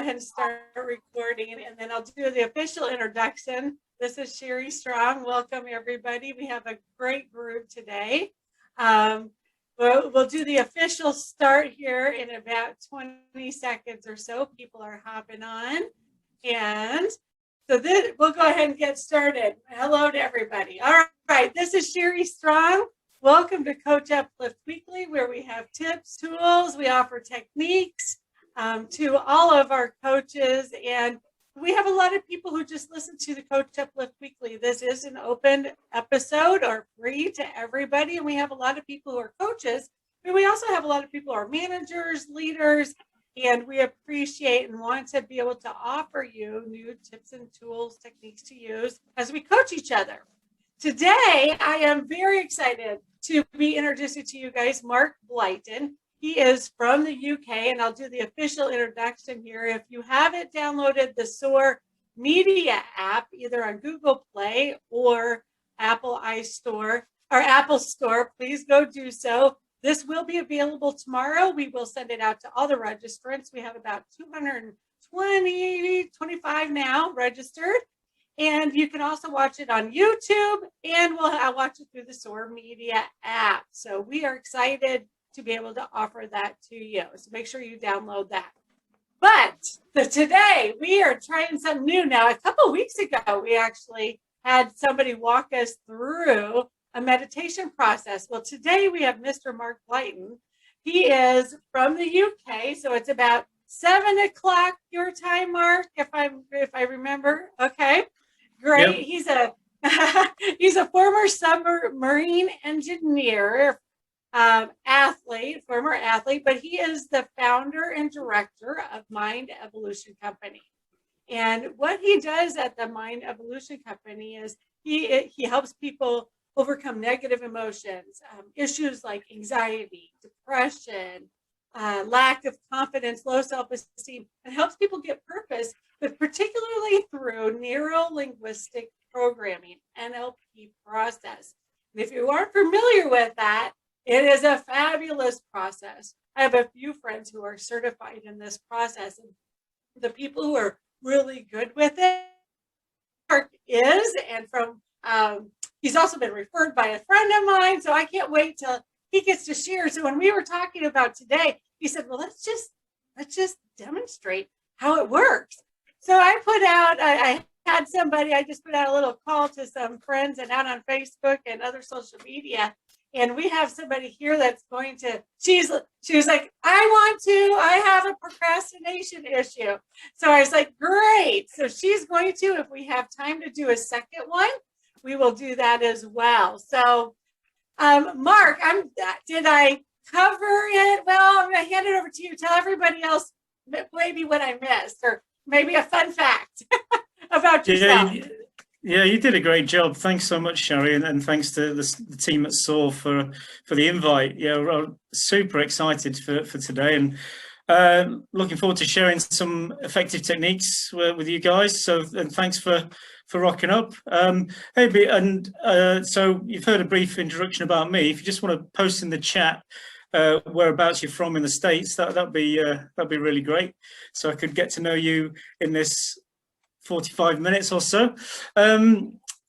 ahead and start recording, and then I'll do the official introduction. This is Shari Strong. Welcome, everybody. We have a great group today. We'll do the official start here in about 20 seconds or so. People are hopping on. And so then we'll go ahead and get started. Hello to everybody. All right, this is Shari Strong. Welcome to Coach Uplift Weekly, where we have tips, tools, we offer techniques to all of our coaches. And we have a lot of people who just listen to the Coach Uplift Weekly. This is an open episode or free to everybody. And we have a lot of people who are coaches, but we also have a lot of people who are managers, leaders, and we appreciate and want to be able to offer you new tips and tools, techniques to use as we coach each other. Today, I am very excited to be introducing to you guys Mark Blyton. He is from the UK, and I'll do the official introduction here. If you haven't downloaded the Soar Media app, either on Google Play or Apple iStore or Apple Store, please go do so. This will be available tomorrow. We will send it out to all the registrants. We have about 225 now registered. And you can also watch it on YouTube, and I'll watch it through the Soar Media app. So we are excited to be able to offer that to you. So make sure you download that. But today we are trying something new. Now, a couple of weeks ago, we actually had somebody walk us through a meditation process. Well, today we have Mr. Mark Blyton. He is from the UK, so it's about 7 o'clock your time, Mark, if I remember. Okay, great. Yep. He's a former submarine engineer, former athlete, but he is the founder and director of 𝗕𝗵𝗶𝗃𝗶𝗃. And what he does at the 𝗕𝗵𝗶𝗃𝗶𝗃 is he helps people overcome negative emotions, issues like anxiety, depression, lack of confidence, low self-esteem, and helps people get purpose, but particularly through neuro-linguistic programming, NLP process. And if you aren't familiar with that, it is a fabulous process. I have a few friends who are certified in this process, and the people who are really good with it is, and from he's also been referred by a friend of mine, so I can't wait till he gets to share. So when we were talking about today, he said, well, let's just demonstrate how it works. So I just put out a little call to some friends and out on Facebook and other social media. And we have somebody here that's going to, she was like, I have a procrastination issue. So I was like, great. So she's going to, if we have time to do a second one, we will do that as well. So Mark, did I cover it? Well, I'm going to hand it over to you. Tell everybody else maybe what I missed, or maybe a fun fact about yourself. Yeah, you did a great job. Thanks so much, Shari, and thanks to the team at Soar for the invite. Yeah, we're super excited for today, and looking forward to sharing some effective techniques with you guys. So, and thanks for rocking up. So you've heard a brief introduction about me. If you just want to post in the chat whereabouts you're from in the States, that'd be really great. So I could get to know you in this 45 minutes or so. Yeah,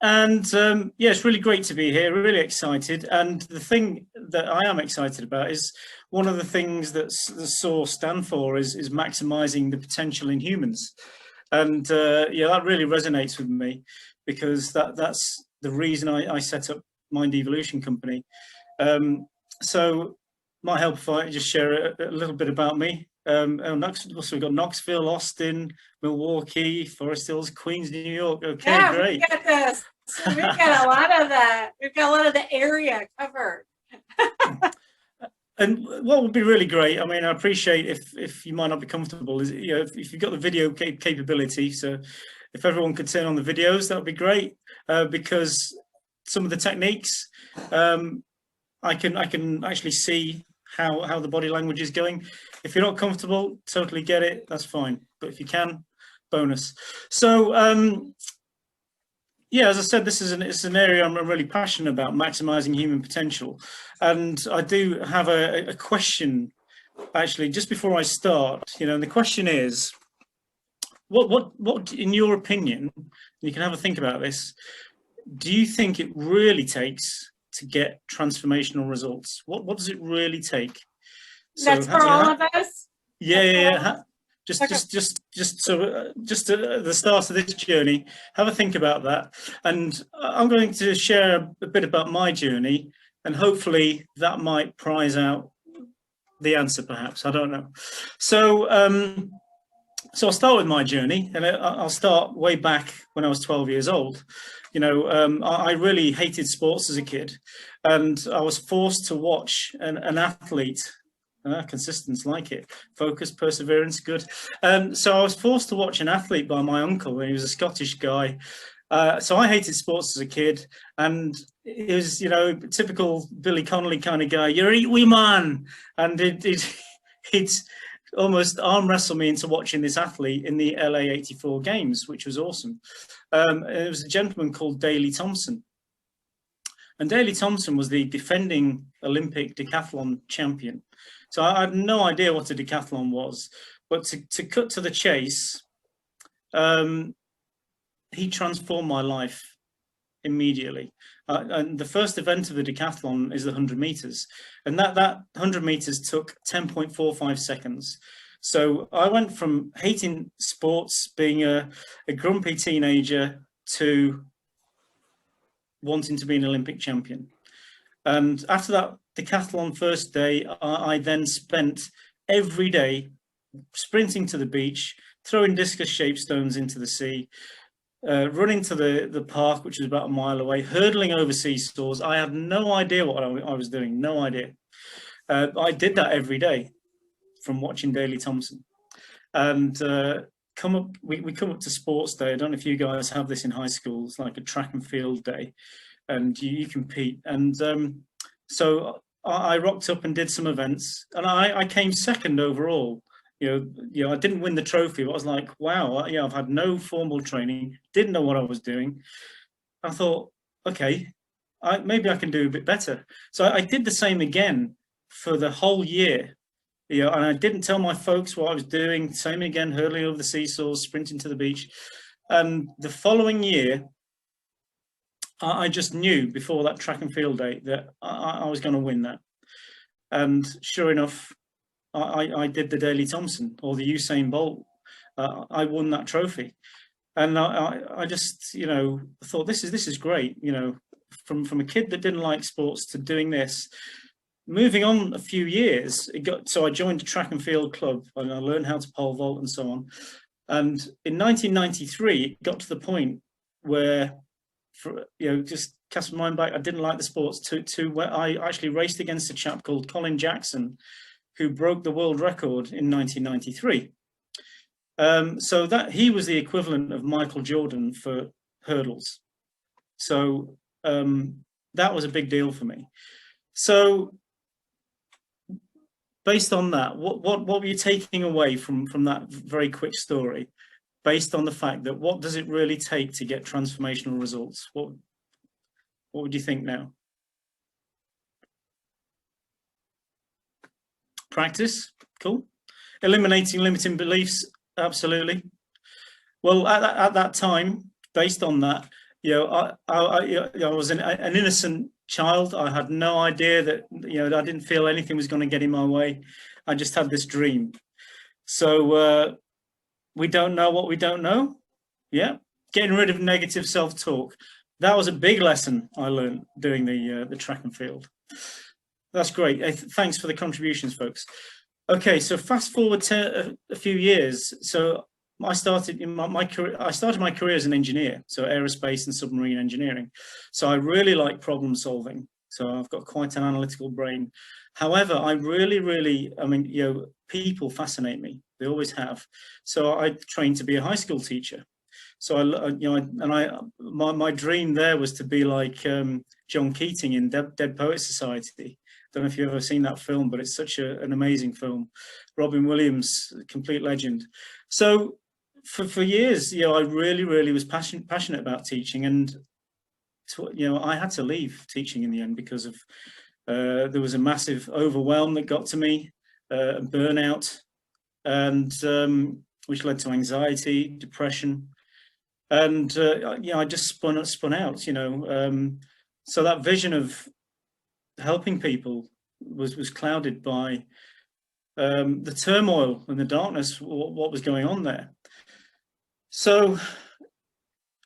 it's really great to be here, really excited. And the thing that I am excited about is one of the things that the SOAR stand for is maximizing the potential in humans. And yeah, that really resonates with me, because that's the reason I set up Mind Evolution Company. So 𝗕𝗵𝗶𝗃𝗶𝗃, just share a little bit about me. Also we've got Knoxville, Austin, Milwaukee, Forest Hills, Queens, New York. Okay, yeah, great. We've got a lot of that. We've got a lot of the area covered. And what would be really great, I mean, I appreciate if you might not be comfortable, is, you know, if you've got the video capability, so if everyone could turn on the videos, that would be great, because some of the techniques, I can actually see how the body language is going. If you're not comfortable, totally get it, that's fine. But if you can, bonus. So yeah, as I said, this is an area I'm really passionate about, maximizing human potential. And I do have a question, actually, just before I start, you know, and the question is, what, in your opinion, you can have a think about this, do you think it really takes to get transformational results? What does it really take? That's for all of us? Yeah. Just at the start of this journey, have a think about that. And I'm going to share a bit about my journey, and hopefully that might prize out the answer, perhaps. I don't know. So I'll start with my journey, and I'll start way back when I was 12 years old. You know, I really hated sports as a kid, and I was forced to watch an athlete. Consistence, like it. Focus, perseverance, good. So I was forced to watch an athlete by my uncle, and he was a Scottish guy. So I hated sports as a kid, and it was, you know, typical Billy Connolly kind of guy. You're a wee man, and he'd almost arm wrestle me into watching this athlete in the LA '84 games, which was awesome. It was a gentleman called 𝗕𝗲𝗓 Thompson. And 𝗕𝗲𝗓 Thompson was the defending Olympic decathlon champion. So I had no idea what a decathlon was, but to cut to the chase, he transformed my life immediately. And the first event of the decathlon is the 100 meters. And that 100 meters took 10.45 seconds. So I went from hating sports, being a grumpy teenager, to wanting to be an Olympic champion. And after that decathlon first day, I then spent every day sprinting to the beach, throwing discus-shaped stones into the sea, running to the park, which was about a mile away, hurdling over seesaws. I had no idea what I was doing, no idea. I did that every day from watching 𝗕𝗲𝗓 Thompson. And we come up to sports day. I don't know if you guys have this in high school. It's like a track and field day, and you compete. And so I rocked up and did some events, and I came second overall. You know, I didn't win the trophy, but I was like, wow, I've had no formal training, didn't know what I was doing. I thought, okay, maybe I can do a bit better. So I did the same again for the whole year. You know, and I didn't tell my folks what I was doing. Same again, hurdling over the seesaws, sprinting to the beach. And the following year, I just knew before that track and field day that I was going to win that. And sure enough, I did the 𝗕𝗲𝗓 Thompson, or the Usain Bolt. I won that trophy. And I just, you know, thought this is great. You know, from a kid that didn't like sports to doing this. Moving on a few years, so I joined a track and field club, and I learned how to pole vault and so on. And in 1993, it got to the point where, just cast my mind back, I didn't like the sports to where I actually raced against a chap called Colin Jackson, who broke the world record in 1993. So that he was the equivalent of Michael Jordan for hurdles. So that was a big deal for me. So based on that, what were you taking away from that very quick story, based on the fact that what does it really take to get transformational results? What would you think now? Practice, cool. Eliminating limiting beliefs, absolutely. Well, at that time, based on that, you know, I was an innocent child. I had no idea that, you know, I didn't feel anything was going to get in my way. I just had this dream. So we don't know what we don't know. Yeah, getting rid of negative self-talk. That was a big lesson I learned doing the track and field. That's great. Thanks for the contributions, folks. Okay, so fast forward to a few years. So I started in my career. I started my career as an engineer, so aerospace and submarine engineering. So I really like problem solving. So I've got quite an analytical brain. However, I really, I mean, you know, people fascinate me. They always have. So I trained to be a high school teacher. So my dream there was to be like John Keating in Dead Poets Society. Don't know if you've ever seen that film, but it's such an amazing film. Robin Williams, complete legend. So for years, you know, I really was passionate about teaching, and you know, I had to leave teaching in the end because of there was a massive overwhelm that got to me, burnout, and which led to anxiety, depression, and I just spun out, so that vision of helping people was clouded by the turmoil and the darkness, what was going on there. So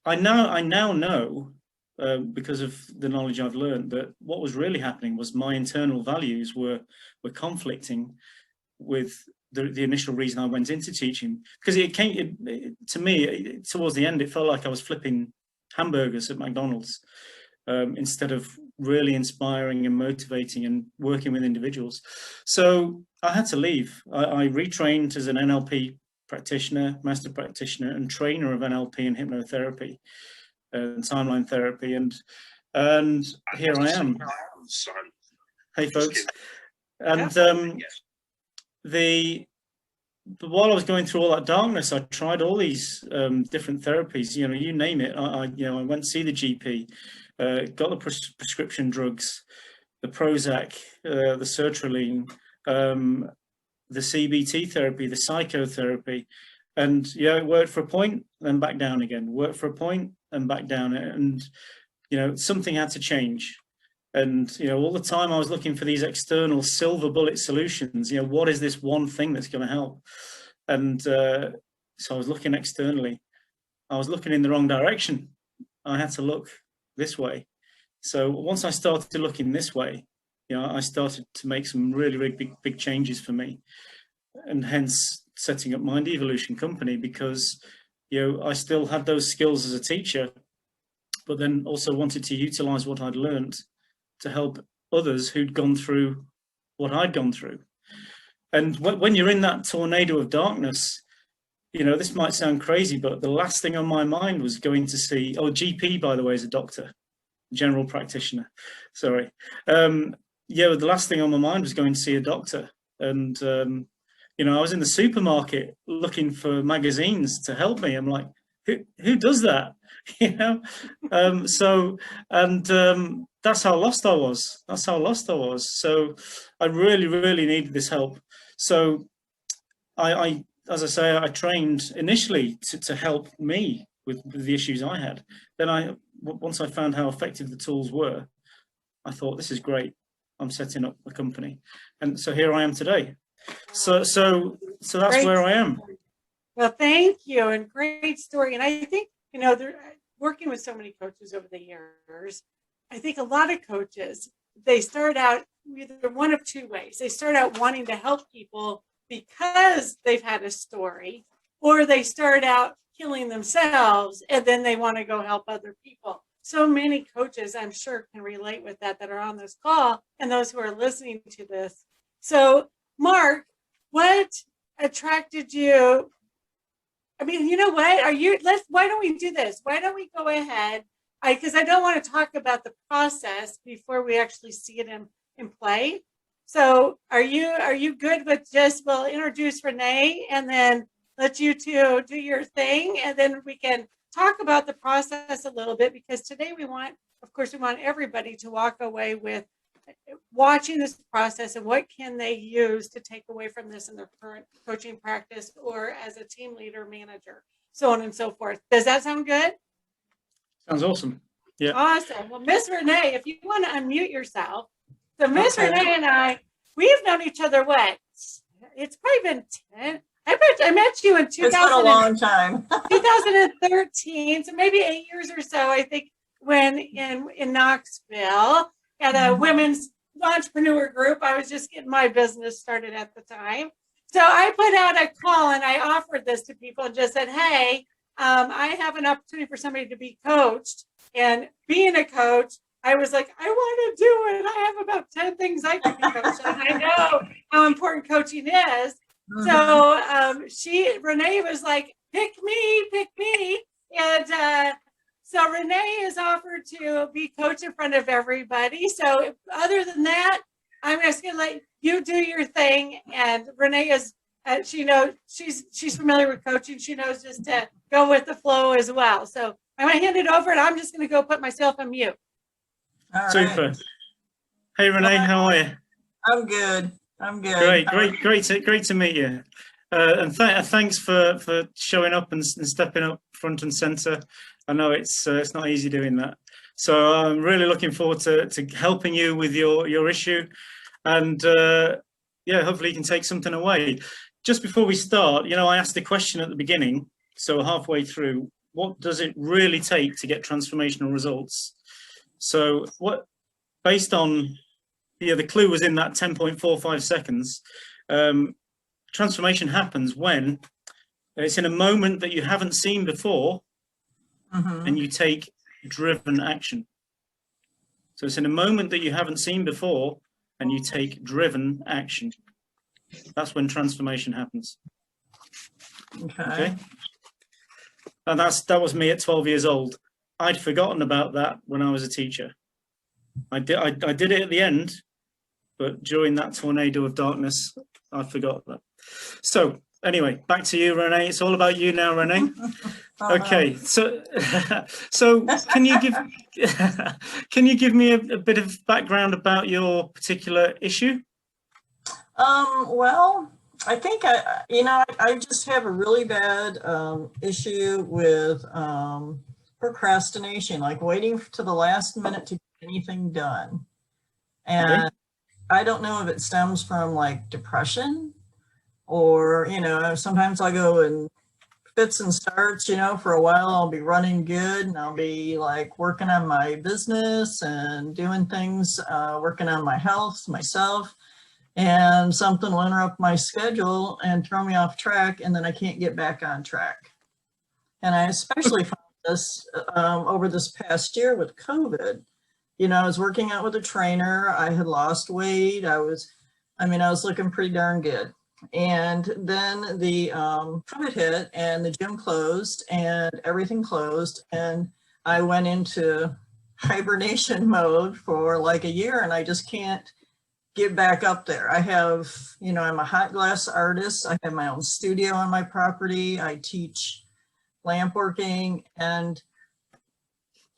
I now know, because of the knowledge I've learned, that what was really happening was my internal values were conflicting with the initial reason I went into teaching, because to me, towards the end, it felt like I was flipping hamburgers at McDonald's, instead of really inspiring and motivating and working with individuals. So I had to leave. I retrained as an NLP practitioner, master practitioner, and trainer of NLP and hypnotherapy and timeline therapy, and here I am. Hey folks. And but while I was going through all that darkness, I tried all these different therapies, you name it. I went to see the GP, got the prescription drugs, the Prozac, the sertraline, the CBT therapy, the psychotherapy, and it worked for a point, then back down again, worked for a point and back down, and something had to change. And all the time I was looking for these external silver bullet solutions. What is this one thing that's going to help? And so I was looking externally. I was looking in the wrong direction. I had to look this way. So once I started looking this way, I started to make some really, really big changes for me, and hence setting up Mind Evolution Company, because I still had those skills as a teacher, but then also wanted to utilize what I'd learned to help others who'd gone through what I'd gone through. And when you're in that tornado of darkness, this might sound crazy, but the last thing on my mind was going to see, GP, by the way, is a doctor, general practitioner, sorry. The last thing on my mind was going to see a doctor. And, I was in the supermarket looking for magazines to help me. I'm like, who does that? That's how lost I was. That's how lost I was. So I really, really needed this help. So as I say, I trained initially to help me with the issues I had. Then once I found how effective the tools were, I thought, this is great. I'm setting up a company. And so here I am today. So that's great. Where I am. Well, thank you, and great story. And I think, they're working with so many coaches over the years. I think a lot of coaches, they start out either one of two ways. They start out wanting to help people because they've had a story, or they start out healing themselves and then they want to go help other people. So many coaches, I'm sure, can relate with that are on this call, and those who are listening to this. So, Mark, what attracted you? I mean, you know what? Why don't we do this? Why don't we go ahead? Because I don't want to talk about the process before we actually see it in play. So are you good with we'll introduce Renee and then let you two do your thing, and then we can talk about the process a little bit, because today we want everybody to walk away with watching this process and what can they use to take away from this in their current coaching practice or as a team leader, manager, so on and so forth. Does that sound good? Sounds awesome. Yeah. Awesome. Well, Miss Renee, if you want to unmute yourself. So Miss Renee and I, we've known each other it's probably been 10. I met you in 2000. It's been a long time. 2013, so maybe 8 years or so, I think, when in Knoxville at a women's entrepreneur group. I was just getting my business started at the time. So I put out a call and I offered this to people and just said, hey, I have an opportunity for somebody to be coached. And being a coach, I was like, I want to do it. I have about 10 things I can be coached on. I know how important coaching is. So Renee was like, pick me. And so Renee is offered to be coach in front of everybody. So other than that, I'm just going to let you do your thing. And Renee is, she knows, she's familiar with coaching. She knows just to go with the flow as well. So I'm going to hand it over, and I'm just going to go put myself on mute. All Super. Right. Hey, Renee, how are you? I'm good. Great to meet you. thanks for showing up and stepping up front and center. I know it's not easy doing that. So I'm really looking forward to helping you with your issue, and yeah, hopefully you can take something away. Just before we start, you know, I asked the question at the beginning, so halfway through, what does it really take to get transformational results? So based on, yeah, the clue was in that 10.45 seconds. Transformation happens when it's in a moment that you haven't seen before, and you take driven action. So it's in a moment that you haven't seen before and you take driven action. That's when transformation happens. Okay. And that was me at 12 years old. I'd forgotten about that when I was a teacher. I did it at the end, but during that tornado of darkness, I forgot that. So anyway, back to you, Renee. It's all about you now, Renee. Okay, so can you give me a bit of background about your particular issue? Well, I think I just have a really bad issue with procrastination, like waiting to the last minute to get anything done. And okay. I don't know if it stems from like depression, or, you know, sometimes I go in fits and starts, you know, for a while I'll be running good and I'll be like working on my business and doing things, working on my health, myself, and something will interrupt my schedule and throw me off track, and then I can't get back on track. And I especially found this over this past year with COVID. You know, I was working out with a trainer, I had lost weight, I was looking pretty darn good. And then the COVID hit and the gym closed and everything closed, and I went into hibernation mode for like a year, and I just can't get back up there. I have, you know, I'm a hot glass artist. I have my own studio on my property. I teach lamp working, and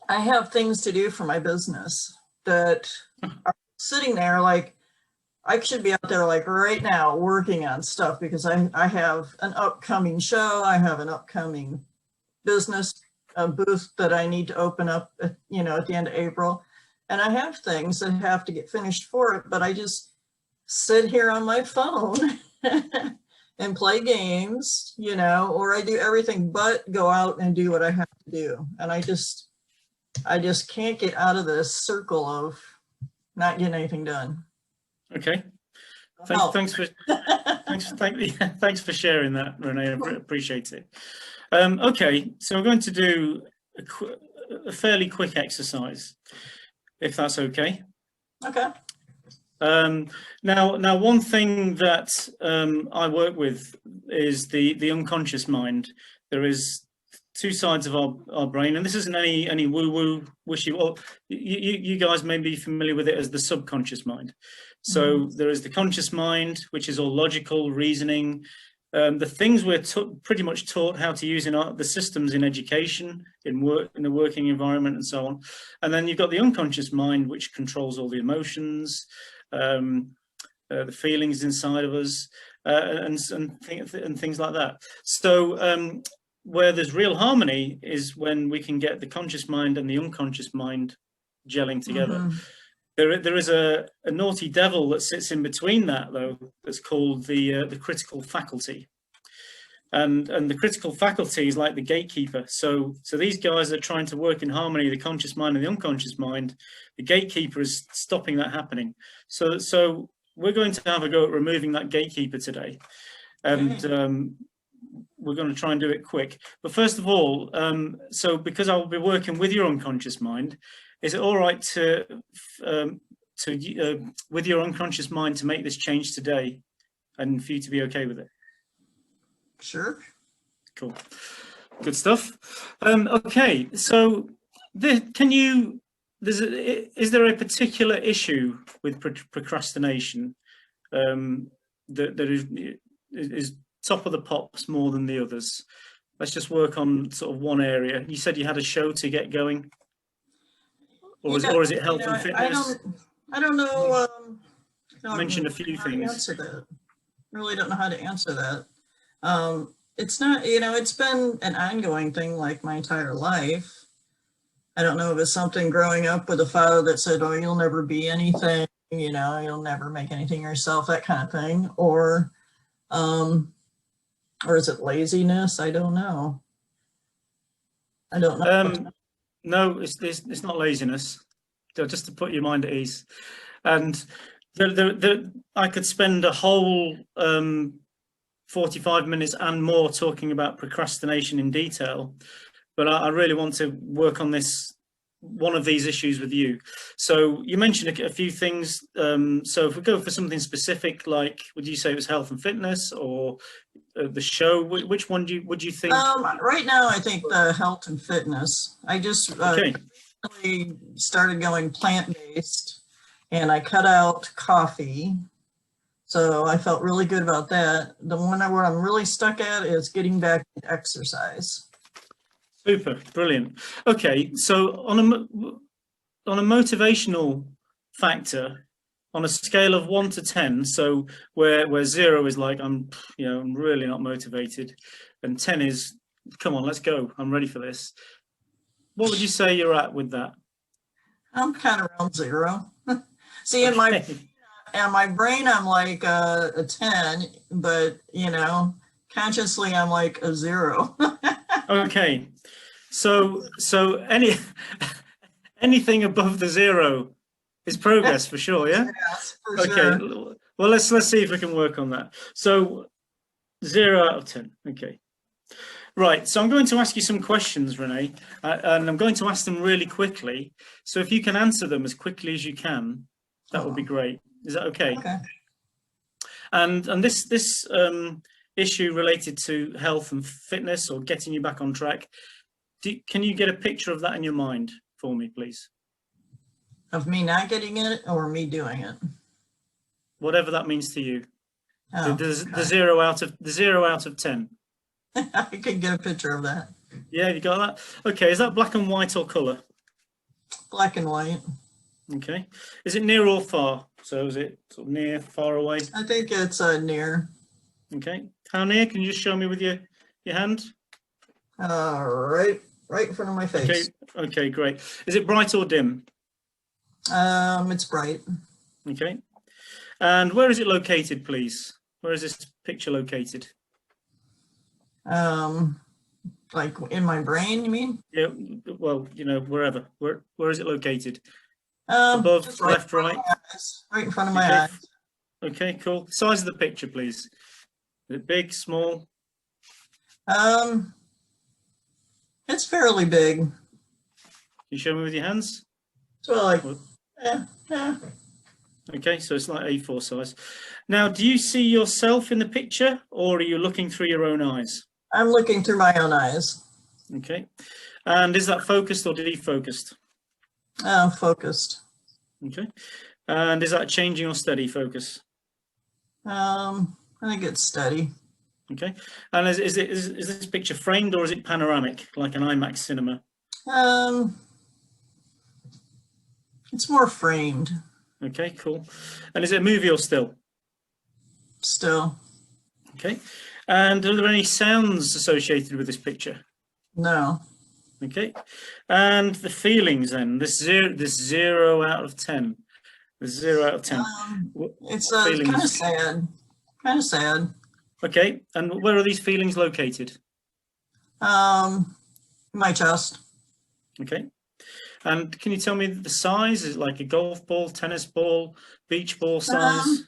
I have things to do for my business that are sitting there like, I should be out there like right now working on stuff, because I have an upcoming show. I have an upcoming business booth that I need to open up, you know, at the end of April. And I have things that have to get finished for it, but I just sit here on my phone and play games, you know, or I do everything but go out and do what I have to do. And I just can't get out of this circle of not getting anything done. Okay. Thanks for sharing that, Renee. I appreciate it. Okay, so I'm going to do a fairly quick exercise, if that's okay. Okay. Now, one thing that I work with is the unconscious mind. There is two sides of our brain, and this isn't any woo-woo wishy. Well, you guys may be familiar with it as the subconscious mind. So there is the conscious mind, which is all logical reasoning, the things we're pretty much taught how to use in the systems in education, in the working environment, and so on. And then you've got the unconscious mind, which controls all the emotions, the feelings inside of us, and things like that. So where there's real harmony is when we can get the conscious mind and the unconscious mind gelling together. There is a naughty devil that sits in between that, though, that's called the critical faculty, and the critical faculty is like the gatekeeper. So these guys are trying to work in harmony, the conscious mind and the unconscious mind. The gatekeeper is stopping that happening. So we're going to have a go at removing that gatekeeper today, and we're going to try and do it quick. But first of all, so because I will be working with your unconscious mind, is it all right to with your unconscious mind to make this change today, and for you to be okay with it? Sure. Cool. Good stuff. Okay, so is there a particular issue with procrastination that is top of the pops more than the others? Let's just work on sort of one area. You said you had a show to get going. Or is it health and fitness? I don't know. Mentioned a few things. Answer that. Really don't know how to answer that. It's not, you know, it's been an ongoing thing like my entire life. I don't know if it's something growing up with a father that said, oh, you'll never be anything, you know, you'll never make anything yourself, that kind of thing. Or is it laziness? I don't know. I don't know. No, it's not laziness. Just to put your mind at ease. And I could spend a whole 45 minutes and more talking about procrastination in detail, but I really want to work on one of these issues with you. So you mentioned a few things. So if we go for something specific, like, would you say it was health and fitness, or the show? Which one would you think? Right now, I think the health and fitness. I just really started going plant-based, and I cut out coffee. So I felt really good about that. The one where I'm really stuck at is getting back to exercise. Super, brilliant. Okay, so on a motivational factor, on a scale of 1 to 10, so where 0 is like, I'm really not motivated, and 10 is, come on, let's go, I'm ready for this. What would you say you're at with that? I'm kind of around 0. See, in my brain, I'm like a 10, but, you know, consciously, I'm like a 0. Okay, so anything above the 0 is progress for sure, yeah? Yes, for okay, sure. Well, let's see if we can work on that. So 0 out of 10, okay. Right, so I'm going to ask you some questions, Renee, and I'm going to ask them really quickly. So if you can answer them as quickly as you can, that would be great. Is that okay? Okay. And this issue related to health and fitness, or getting you back on track, can you get a picture of that in your mind for me, please? Of me not getting it, or me doing it? Whatever that means to you. Oh, the 0 out of 10. I could get a picture of that. Yeah, you got that? Okay, is that black and white or color? Black and white. Okay. Is it near or far? So is it sort of near, far away? I think it's near. Okay. How near? Can you just show me with your hand? Right in front of my face. Okay, great. Is it bright or dim? It's bright. Okay. And where is it located, please? Where is this picture located? Like in my brain, you mean? Yeah, well, you know, wherever. Where is it located? Above, left, right? Right in front of my eyes. Okay, cool. Size of the picture, please. Is it big, small? It's fairly big. Can you show me with your hands? So like, yeah. Okay, so it's like A4 size. Now, do you see yourself in the picture, or are you looking through your own eyes? I'm looking through my own eyes. Okay. And is that focused or defocused? Focused. Okay. And is that changing or steady focus? I think it's steady. Okay. And is this picture framed, or is it panoramic, like an IMAX cinema? It's more framed. Okay, cool. And is it a movie or still? Still. Okay. And are there any sounds associated with this picture? No. Okay. And the feelings then, this 0 out of 10. The 0 out of 10. It's kind of sad. Kind of sad. Okay. And where are these feelings located? My chest. Okay. And can you tell me the size? Is it like a golf ball, tennis ball, beach ball size?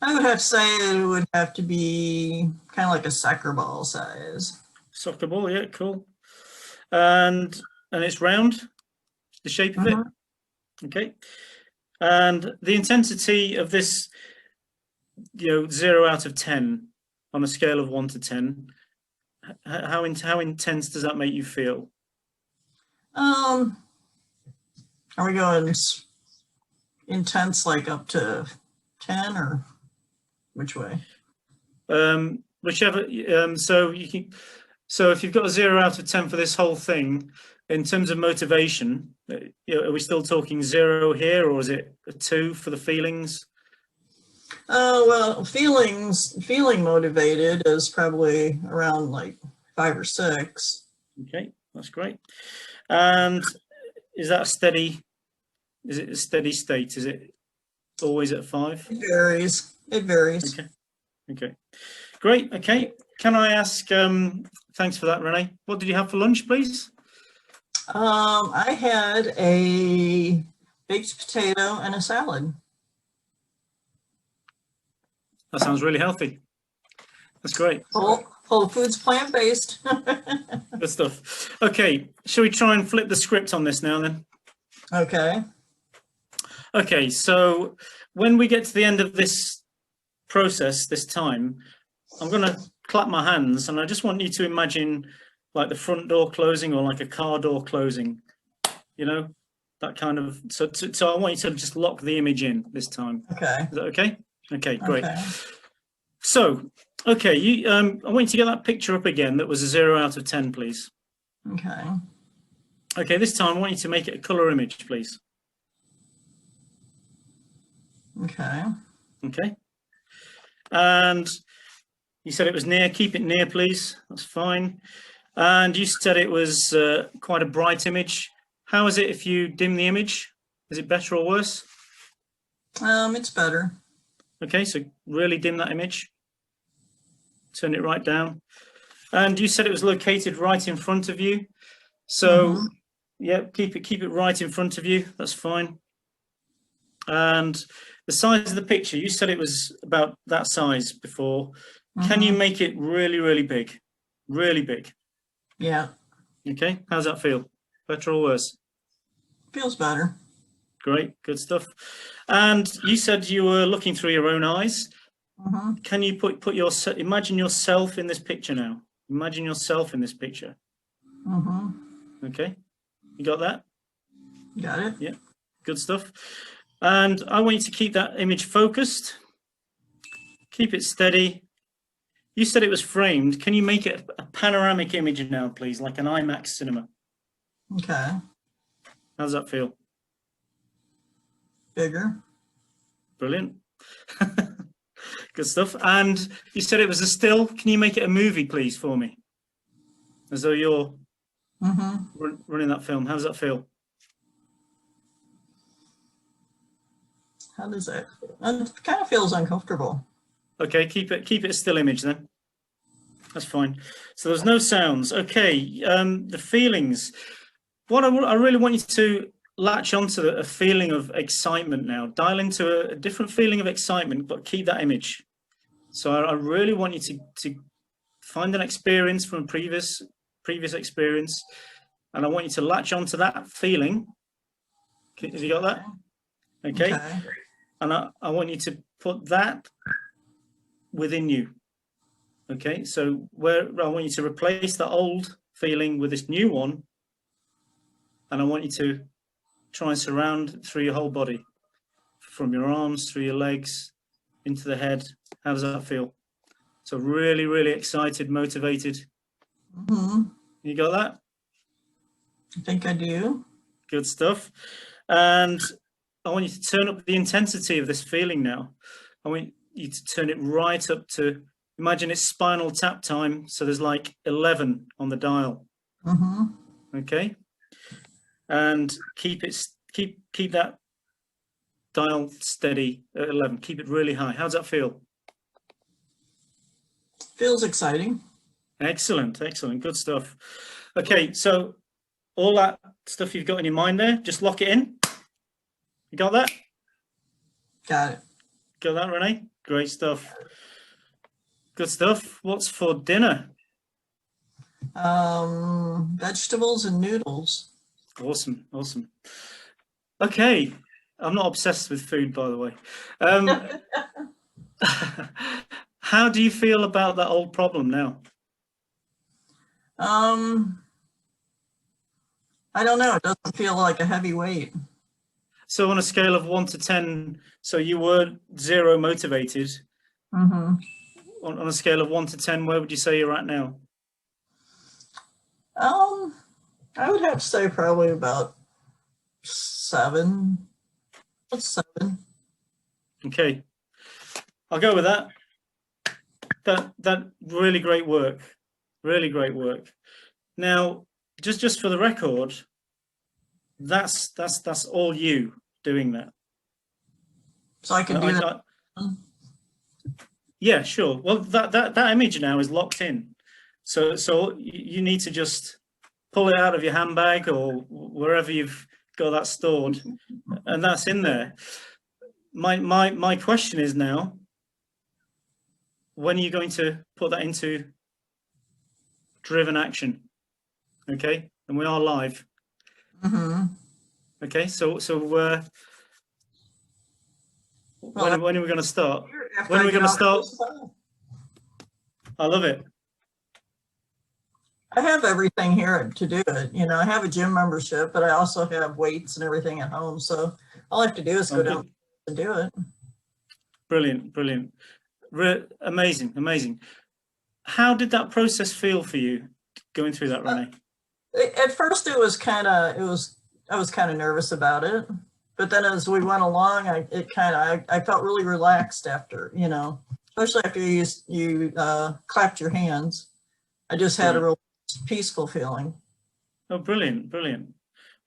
I would have to say it would have to be kind of like a soccer ball size. Soccer ball, yeah, cool. And it's round, the shape of it? Okay. And the intensity of this, 0 out of 10 on a scale of 1 to 10, how intense does that make you feel? Are we going intense, like up to 10, or which way? Whichever. So if you've got a 0 out of 10 for this whole thing, in terms of motivation, are we still talking 0 here, or is it a 2 for the feelings? Well, feeling motivated is probably around like 5 or 6. Okay, that's great. And is that steady? Is it a steady state? Is it always at 5? It varies. It varies. Okay. Okay. Great. Okay. Can I ask? Thanks for that, Renee. What did you have for lunch, please? I had a baked potato and a salad. That sounds really healthy. That's great. Whole foods, plant-based. Good stuff. Okay. Shall we try and flip the script on this now then? Okay. Okay. So when we get to the end of this process this time, I'm going to clap my hands and I just want you to imagine like the front door closing or like a car door closing, you know, that kind of, so I want you to just lock the image in this time. Okay. Is that okay? Okay, great. Okay. So, okay, I want you to get that picture up again. That was a 0 out of 10, please. Okay. Okay, this time I want you to make it a color image, please. Okay. Okay. And you said it was near. Keep it near, please. That's fine. And you said it was quite a bright image. How is it if you dim the image? Is it better or worse? It's better. Okay, so really dim that image. Turn it right down. And you said it was located right in front of you. So yeah, keep it right in front of you. That's fine. And the size of the picture, you said it was about that size before. Can you make it really, really big? Really big? Yeah. Okay, how's that feel? Better or worse? Feels better. Great, good stuff. And you said you were looking through your own eyes. Can you imagine yourself in this picture now? Imagine yourself in this picture. Okay, you got that? Got it. Yeah, good stuff. And I want you to keep that image focused. Keep it steady. You said it was framed. Can you make it a panoramic image now, please, like an IMAX cinema? Okay. How does that feel? Bigger. Brilliant. Good stuff. And you said it was a still. Can you make it a movie, please, for me? As though you're running that film. How does that feel? How does that feel? It kind of feels uncomfortable. Okay, keep it a still image then. That's fine. So there's no sounds. Okay, the feelings. What I really want you to latch onto a feeling of excitement now. Dial into a different feeling of excitement, but keep that image. So I really want you to find an experience from previous experience, and I want you to latch onto that feeling. Have you got that? Okay. And I want you to put that within you. Okay, so I want you to replace the old feeling with this new one, and I want you to try and surround through your whole body, from your arms, through your legs, into the head. How does that feel? So really, really excited, motivated. You got that? I think I do. Good stuff. And I want you to turn up the intensity of this feeling now. I want you to turn it right up to, imagine it's spinal tap time. So there's like 11 on the dial. Okay. And keep that dial steady at 11. Keep it really high. How does that feel? Feels exciting. Excellent, excellent, good stuff. Okay, so all that stuff you've got in your mind there, just lock it in. You got that? Got it. Got that, Renee? Great stuff. Good stuff. What's for dinner? Vegetables and noodles. Awesome, awesome. Okay, I'm not obsessed with food, by the way. How do you feel about that old problem now? I don't know. It doesn't feel like a heavy weight. So on a scale of 1 to 10, so you were 0 motivated. On a scale of 1 to 10, where would you say you're at now? I would have to say probably about 7. What's 7? Okay. I'll go with that. That really great work. Really great work. Now, just for the record, that's all you doing that. So I can do that. Yeah, sure. Well, that image now is locked in. So you need to just pull it out of your handbag or wherever you've got that stored, and that's in there. My question is now, when are you going to put that into driven action? Okay, and we are live. Okay, so when are we going to start? When are we going to start? I love it. I have everything here to do it. You know, I have a gym membership, but I also have weights and everything at home. So all I have to do is go down and do it. Brilliant, brilliant. Amazing, amazing. How did that process feel for you going through that, Renee? At first it was I was kind of nervous about it, but then as we went along, I felt really relaxed after, you know, especially after you clapped your hands. I just had a real peaceful feeling. Oh, brilliant, brilliant.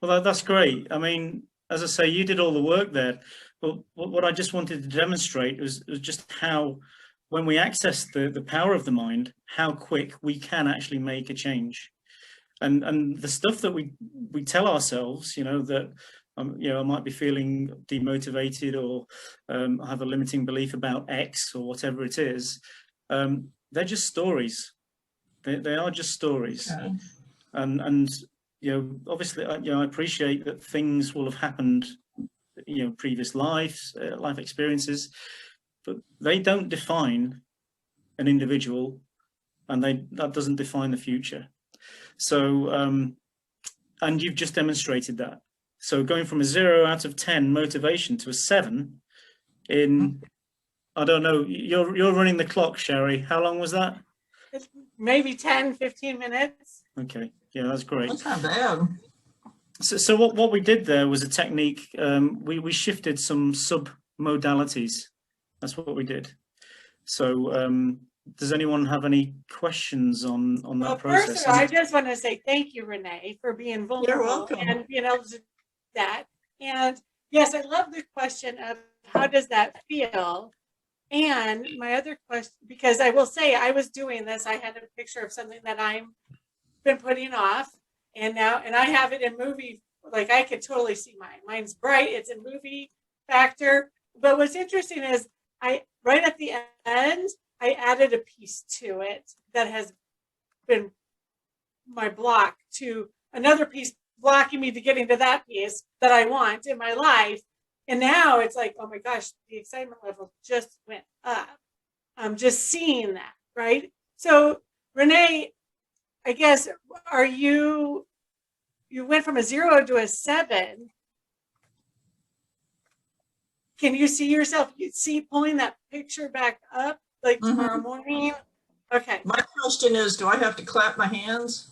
Well, that's great. I mean, as I say, you did all the work there. But what I just wanted to demonstrate was just how, when we access the power of the mind, how quick we can actually make a change. And the stuff that we tell ourselves, you know, that you know, I might be feeling demotivated, or I have a limiting belief about X or whatever it is. They're just stories. They are just stories. Okay. And you know, obviously, you know, I appreciate that things will have happened, you know, previous lives, life experiences, but they don't define an individual, and that doesn't define the future. So, and you've just demonstrated that. So going from a 0 out of 10 motivation to a 7 in, I don't know, you're running the clock, Shari. How long was that? Maybe 10, 15 minutes. Okay, yeah, that's great. That's not bad. So what we did there was a technique. We shifted some sub-modalities. That's what we did. So does anyone have any questions on that process? First of all, I just want to say thank you, Renee, for being vulnerable and being able to do that. And yes, I love the question of how does that feel? And my other question, because I will say I was doing this, I had a picture of something that I've been putting off, and I have it in movie, like I could totally see mine. Mine's bright, it's in movie factor. But what's interesting is right at the end, I added a piece to it that has been my block to another piece blocking me to getting to that piece that I want in my life. And now it's like, oh my gosh, the excitement level just went up. I'm just seeing that, right? So Renee, I guess, you went from a 0 to a 7. Can you see yourself, pulling that picture back up like tomorrow morning? Okay. My question is, do I have to clap my hands?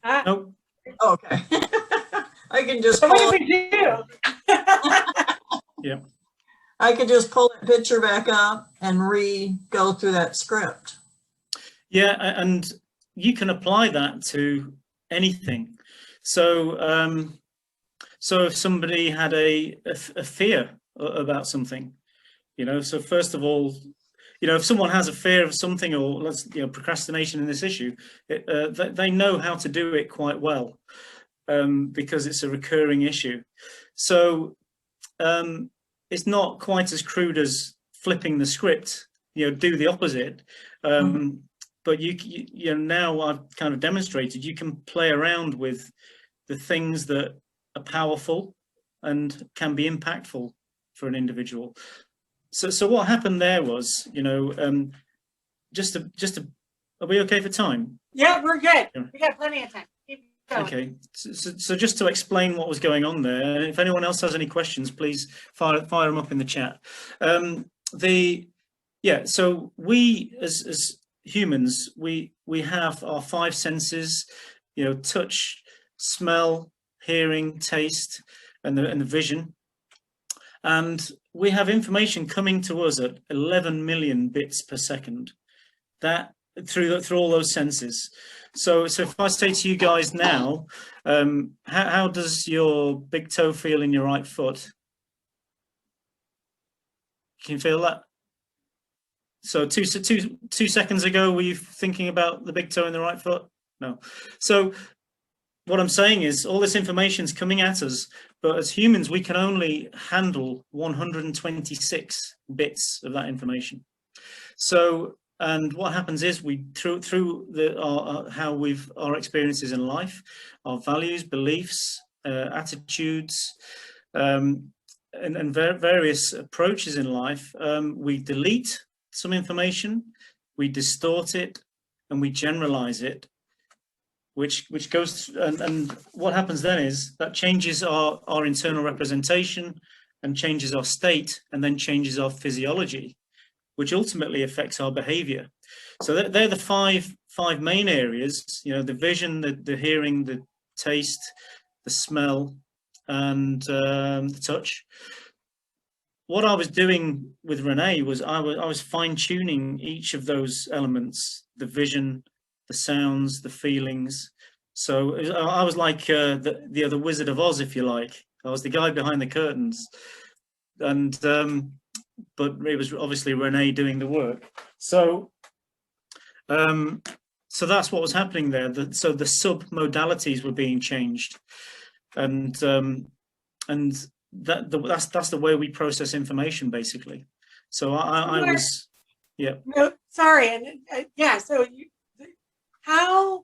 Nope. Oh, okay. I can just what do we do? Yeah. I could just pull that picture back up and go through that script. Yeah, and you can apply that to anything. So so if somebody had a fear about something, you know, so first of all, you know, if someone has a fear of something, or procrastination in this issue, they know how to do it quite well, because it's a recurring issue. So it's not quite as crude as flipping the script, you know, do the opposite. But you know, now I've kind of demonstrated you can play around with the things that are powerful and can be impactful for an individual. So what happened there was, you know, are we okay for time? Yeah, we're good. We got plenty of time. Keep going. Okay, so just to explain what was going on there, and if anyone else has any questions, please fire them up in the chat. So we as humans, we have our 5 senses, you know, touch, smell, hearing, taste, and the vision. and we have information coming to us at 11 million bits per second. That through all those senses. So if I say to you guys now, how does your big toe feel in your right foot? Can you feel that? So two seconds ago, were you thinking about the big toe in the right foot? No. So what I'm saying is all this information is coming at us, but as humans, we can only handle 126 bits of that information. So, and what happens is we, through our experiences in life, our values, beliefs, attitudes, and various approaches in life, we delete some information, we distort it, and we generalize it, which goes, and what happens then is that changes our internal representation and changes our state, and then changes our physiology, which ultimately affects our behavior. So they're the five main areas, you know, the vision, the hearing, the taste, the smell, and the touch. What I was doing with Renee was I was fine-tuning each of those elements, the vision, the sounds, the feelings. So I was like the Wizard of Oz, if you like. I was the guy behind the curtains, and but it was obviously Renee doing the work. So so that's what was happening there. So the sub-modalities were being changed, and that's the way we process information, basically. So I was, yeah. No, sorry, and yeah. So how? I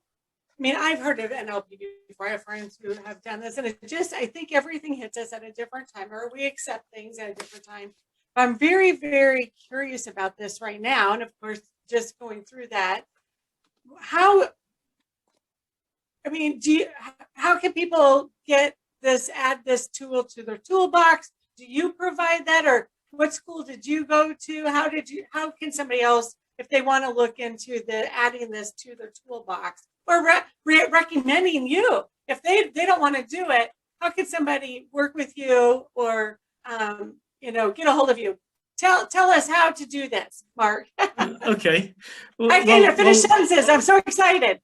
mean, I've heard of NLP before. I have friends who have done this, and I think everything hits us at a different time, or we accept things at a different time. But I'm very, very curious about this right now, and of course, just going through that. How? I mean, how can people get this, add this tool to their toolbox? Do you provide that, or what school did you go to? How can somebody else, if they want to look into adding this to their toolbox, or recommending you, if they don't want to do it, how can somebody work with you, or you know, get a hold of you? Tell us how to do this, Mark. Okay. Well, I can't finish sentences. I'm so excited.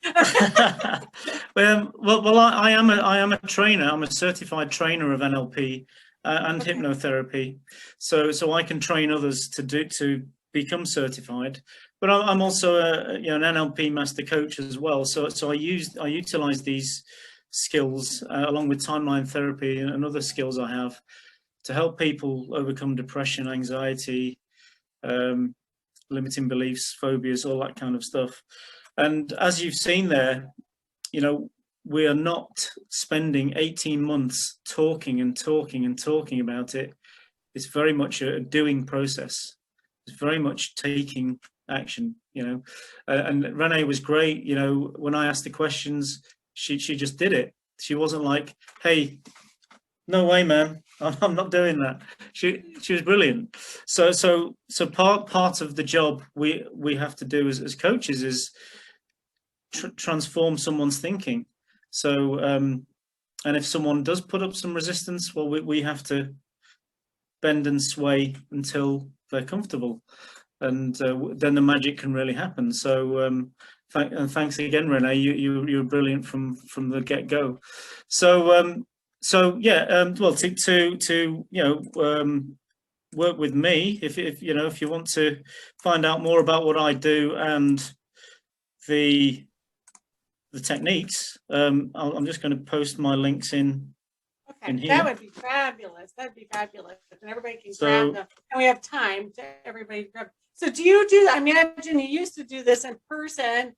Well, I am a trainer. I'm a certified trainer of NLP and hypnotherapy. So I can train others to become certified. But I'm also an NLP master coach as well. So I utilize these skills along with timeline therapy and other skills I have to help people overcome depression, anxiety, limiting beliefs, phobias, all that kind of stuff. And as you've seen there, you know, we are not spending 18 months talking and talking and talking about it. It's very much a doing process. It's very much taking action, you know. And Renee was great, you know, when I asked the questions, she just did it. She wasn't like, hey, no way, man, I'm not doing that. She was brilliant. So part of the job we have to do as coaches is transform someone's thinking. So and if someone does put up some resistance, well, we have to bend and sway until they're comfortable, and then the magic can really happen. So thanks again, Renee. You're brilliant from the get-go. So yeah, well, to you know, work with me if you want to find out more about what I do and the techniques. I'm just going to post my links in here. That would be fabulous. That'd be fabulous, and everybody can grab them. And we have time to everybody grab. So do you do? I mean, I imagine you used to do this in person.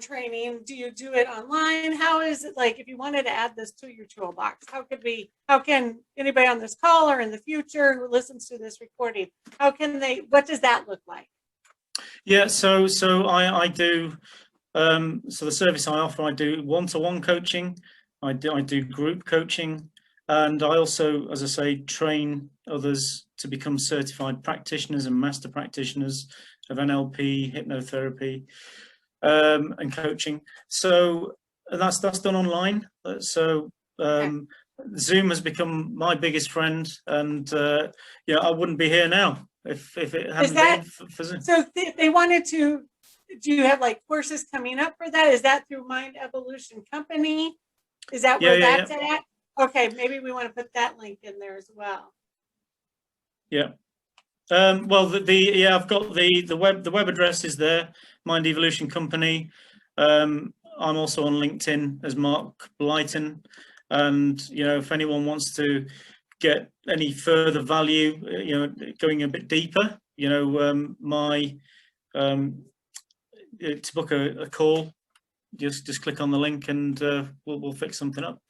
Training. Do you do it online? How is it, like, if you wanted to add this to your toolbox, how can anybody on this call or in the future who listens to this recording, what does that look like? Yeah, so I do, so the service I offer, I do one-to-one coaching, I do group coaching, and I also, as I say, train others to become certified practitioners and master practitioners of NLP, hypnotherapy, and coaching. So that's done online. So Zoom has become my biggest friend, and yeah, I wouldn't be here now if it hadn't been for Zoom. So if they wanted to, do you have like courses coming up for that? Is that through Mind Evolution Company? Is that where that's at? Okay, maybe we want to put that link in there as well. Yeah. Well, yeah, I've got the web address is there, Mind Evolution Company. I'm also on LinkedIn as Mark Blyton, and you know, if anyone wants to get any further value, you know, going a bit deeper, you know, to book a call, just click on the link and we'll fix something up.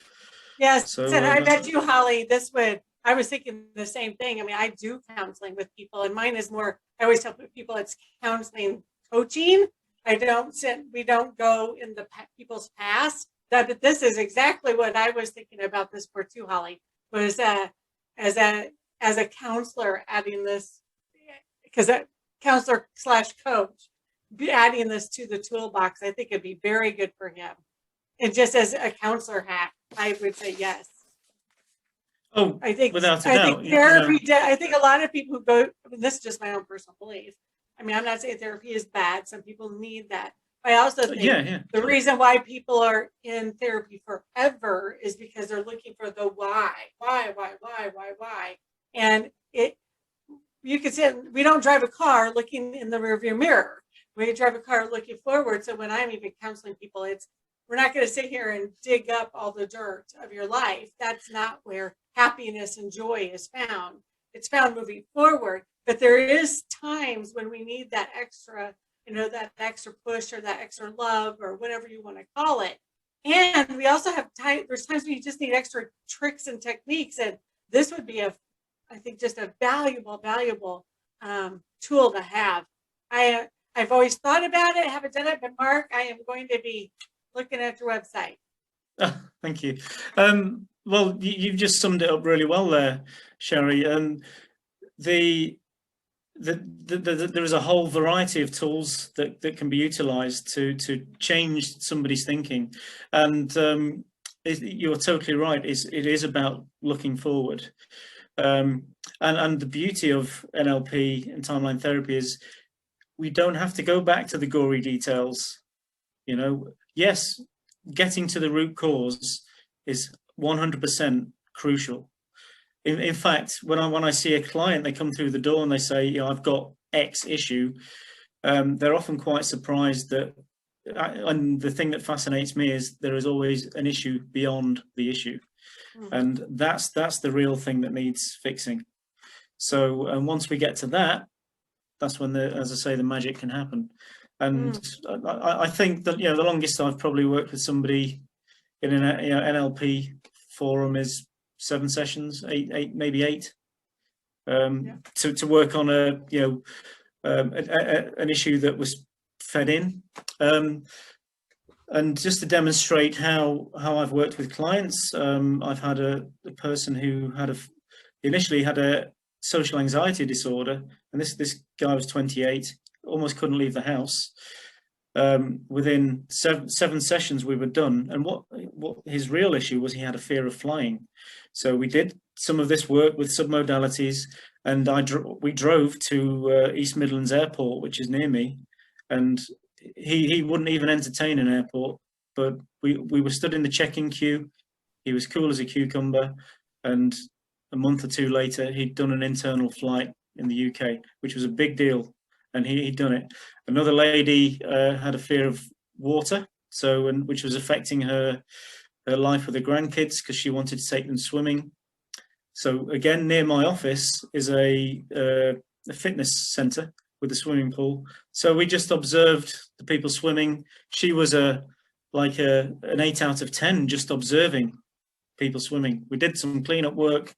Yes, so, and I bet you, Holly, this would, I was thinking the same thing. I mean, I do counseling with people, and mine is more, I always tell people it's counseling coaching. We don't go in the people's past. But this is exactly what I was thinking about this for too, Holly, was as a counselor adding this, because a counselor / coach, adding this to the toolbox, I think it'd be very good for him. And just as a counselor hack, I would say yes. Oh, I think without a doubt. Therapy, you know, I think a lot of people who go, I mean, this is just my own personal belief. I mean, I'm not saying therapy is bad. Some people need that. I also think the reason why people are in therapy forever is because they're looking for the why. And you could say, we don't drive a car looking in the rearview mirror. We drive a car looking forward. So when I'm even counseling people, we're not going to sit here and dig up all the dirt of your life. That's not where happiness and joy is found. It's found moving forward. But there is times when we need that extra, you know, that extra push or that extra love or whatever you want to call it. And we also have there's times when you just need extra tricks and techniques. And this would be I think just a valuable tool to have. I've always thought about it, I haven't done it, but Mark, I am going to be looking at your website. Oh, thank you. Well, you've just summed it up really well there, Shari. There is a whole variety of tools that can be utilized to change somebody's thinking, and you're totally right. It is about looking forward, and the beauty of NLP and timeline therapy is we don't have to go back to the gory details. You know, yes, getting to the root cause is 100% crucial. In fact, when I see a client, they come through the door and they say, you know, I've got X issue, they're often quite surprised that, and the thing that fascinates me is there is always an issue beyond the issue. And that's the real thing that needs fixing. So, and once we get to that, that's when as I say, the magic can happen. And I think that, you know, the longest I've probably worked with somebody in an NLP forum is 7 sessions, eight, maybe 8, to work on an issue that was fed in, and just to demonstrate how I've worked with clients. I've had a person who initially had a social anxiety disorder, and this guy was 28, almost couldn't leave the house. Within seven sessions we were done, and what his real issue was, he had a fear of flying. So we did some of this work with submodalities, and we drove to East Midlands Airport, which is near me, and he wouldn't even entertain an airport, but we were stood in the check-in queue. He was cool as a cucumber, and a month or 2 later he'd done an internal flight in the UK, which was a big deal, and he'd done it. Another lady had a fear of water, which was affecting her life with her grandkids, because she wanted to take them swimming. So again, near my office is a fitness center with a swimming pool. So we just observed the people swimming. She was an 8 out of 10 just observing people swimming. We did some cleanup work,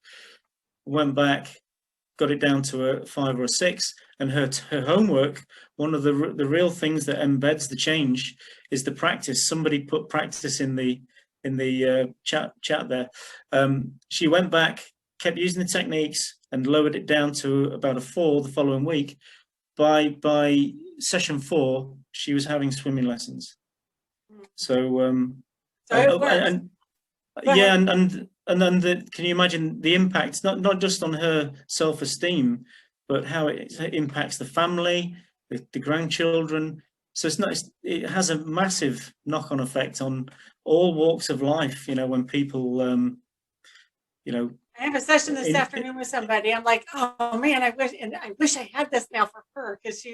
went back, got it down to a 5 or a 6, and her homework, one of the real things that embeds the change is the practice. Somebody put practice in the chat there. She went back, kept using the techniques, and lowered it down to about a 4 the following week. By session 4, she was having swimming lessons. So it works. and and then can you imagine the impact, not just on her self-esteem, but how it impacts the family, the grandchildren. So it has a massive knock-on effect on all walks of life, you know, when people, you know. I have a session this afternoon with somebody. I'm like, oh man, I wish I had this now for her, because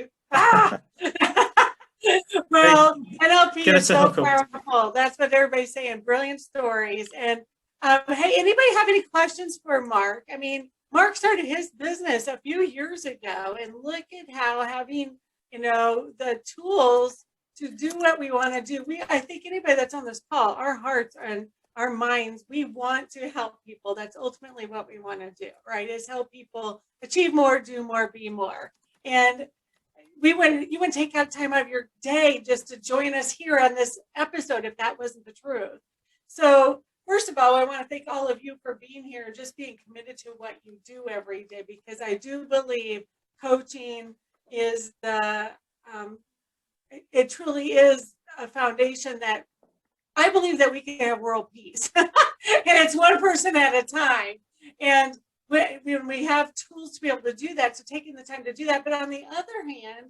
well, NLP is so powerful. That's what everybody's saying. Brilliant stories. And hey, anybody have any questions for Mark? I mean, Mark started his business a few years ago, and look at how having, you know, the tools to do what we want to do. I think anybody that's on this call, our hearts and our minds, we want to help people. That's ultimately what we want to do, right? Is help people achieve more, do more, be more. And you wouldn't take out time out of your day just to join us here on this episode if that wasn't the truth. So first of all, I want to thank all of you for being here and just being committed to what you do every day, because I do believe coaching is it truly is a foundation that I believe that we can have world peace. And it's one person at a time. And when we have tools to be able to do that, so taking the time to do that. But on the other hand,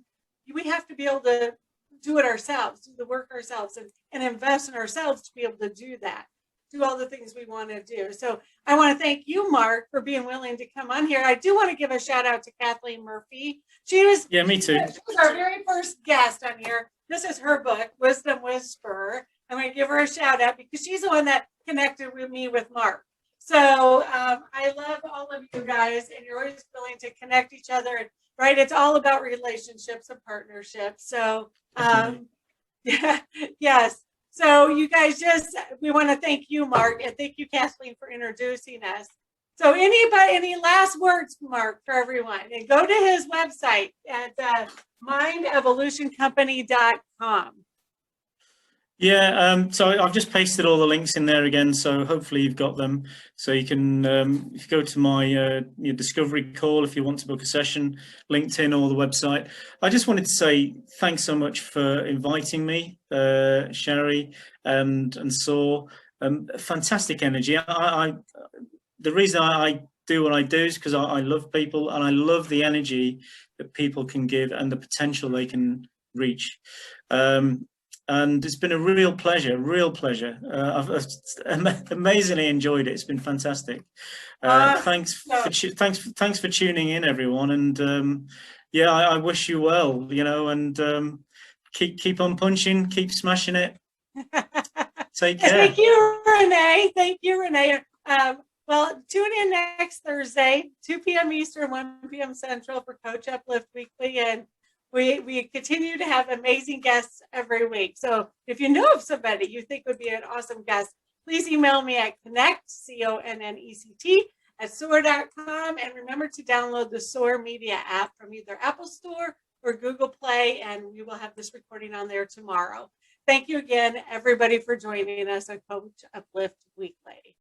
we have to be able to do it ourselves, do the work ourselves, and invest in ourselves to be able to do that, do all the things we want to do. So I want to thank you, Mark, for being willing to come on here. I do want to give a shout out to 𝗂𝗄𝗏. Yeah, me too. She was our very first guest on here. This is her book, Wisdom Whisperer. I'm going to give her a shout out because she's the one that connected with me with Mark. So I love all of you guys, and you're always willing to connect each other. And, right, it's all about relationships and partnerships. So yeah, yes. So you guys, we want to thank you, Mark, and thank you, Kathleen, for introducing us. So any last words, Mark, for everyone? And go to his website at 𝗓𝗏𝗶𝗃𝗵company.com. Yeah, so I've just pasted all the links in there again, so hopefully you've got them. So you can, if you go to my your discovery call, if you want to book a session, LinkedIn or the website. I just wanted to say thanks so much for inviting me, Shari and Soar. Fantastic energy. The reason I do what I do is because I love people, and I love the energy that people can give and the potential they can reach. And it's been a real pleasure. I've amazingly enjoyed it. It's been fantastic. Thanks for tuning in, everyone. And yeah, I wish you well, you know, and keep on punching, keep smashing it. Take care. Thank you, Renee. Thank you, Renee. Well, tune in next Thursday, 2 p.m. Eastern, 1 p.m. Central for Coach Uplift Weekly. And we continue to have amazing guests every week. So if you know of somebody you think would be an awesome guest, please email me at connect, CONNECT, @soar.com. And remember to download the Soar Media app from either Apple Store or Google Play, and we will have this recording on there tomorrow. Thank you again, everybody, for joining us on Coach Uplift Weekly.